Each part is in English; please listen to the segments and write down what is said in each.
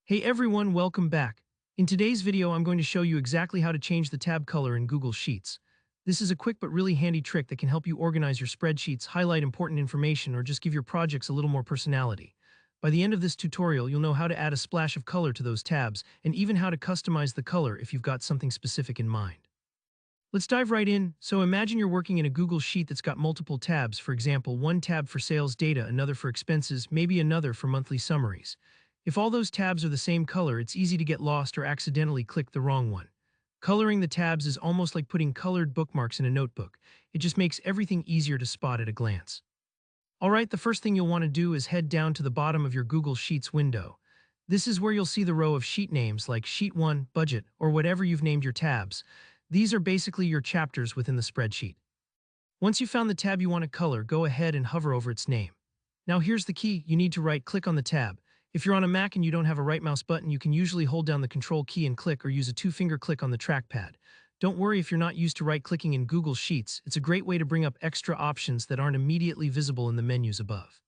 Hey everyone, welcome back. In today's video, I'm going to show you exactly how to change the tab color in Google Sheets. This is a quick but really handy trick that can help you organize your spreadsheets, highlight important information, or just give your projects a little more personality. By the end of this tutorial, you'll know how to add a splash of color to those tabs, and even how to customize the color if you've got something specific in mind. Let's dive right in. So imagine you're working in a Google Sheet that's got multiple tabs, for example, one tab for sales data, another for expenses, maybe another for monthly summaries. If all those tabs are the same color, it's easy to get lost or accidentally click the wrong one. Coloring the tabs is almost like putting colored bookmarks in a notebook. It just makes everything easier to spot at a glance. Alright, the first thing you'll want to do is head down to the bottom of your Google Sheets window. This is where you'll see the row of sheet names like Sheet 1, Budget, or whatever you've named your tabs. These are basically your chapters within the spreadsheet. Once you've found the tab you want to color, go ahead and hover over its name. Now here's the key, you need to right-click on the tab. If you're on a Mac and you don't have a right mouse button, you can usually hold down the Control key and click, or use a two-finger click on the trackpad. Don't worry if you're not used to right-clicking in Google Sheets, it's a great way to bring up extra options that aren't immediately visible in the menus above.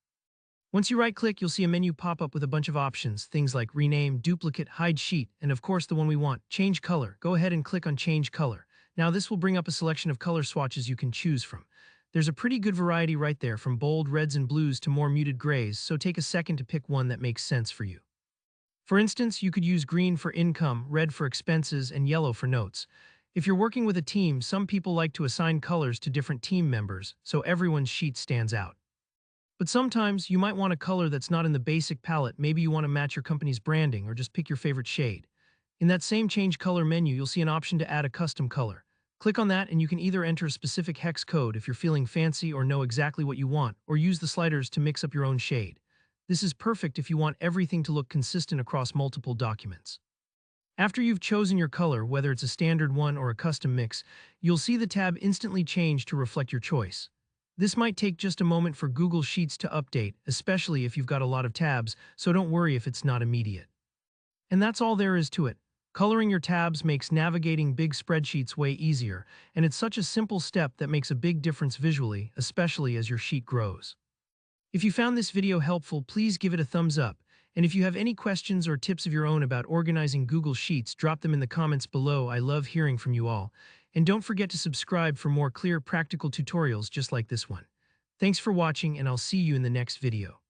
Once you right-click, you'll see a menu pop up with a bunch of options, things like Rename, Duplicate, Hide Sheet, and of course the one we want, Change Color. Go ahead and click on Change Color. Now this will bring up a selection of color swatches you can choose from. There's a pretty good variety right there, from bold reds and blues to more muted grays, so take a second to pick one that makes sense for you. For instance, you could use green for income, red for expenses, and yellow for notes. If you're working with a team, some people like to assign colors to different team members, so everyone's sheet stands out. But sometimes you might want a color that's not in the basic palette. Maybe you want to match your company's branding, or just pick your favorite shade. In that same Change Color menu, you'll see an option to add a custom color. Click on that and you can either enter a specific hex code if you're feeling fancy or know exactly what you want, or use the sliders to mix up your own shade. This is perfect if you want everything to look consistent across multiple documents. After you've chosen your color, whether it's a standard one or a custom mix, you'll see the tab instantly change to reflect your choice. This might take just a moment for Google Sheets to update, especially if you've got a lot of tabs, so don't worry if it's not immediate. And that's all there is to it. Coloring your tabs makes navigating big spreadsheets way easier, and it's such a simple step that makes a big difference visually, especially as your sheet grows. If you found this video helpful, please give it a thumbs up, and if you have any questions or tips of your own about organizing Google Sheets, drop them in the comments below. I love hearing from you all. And don't forget to subscribe for more clear, practical tutorials just like this one. Thanks for watching, and I'll see you in the next video.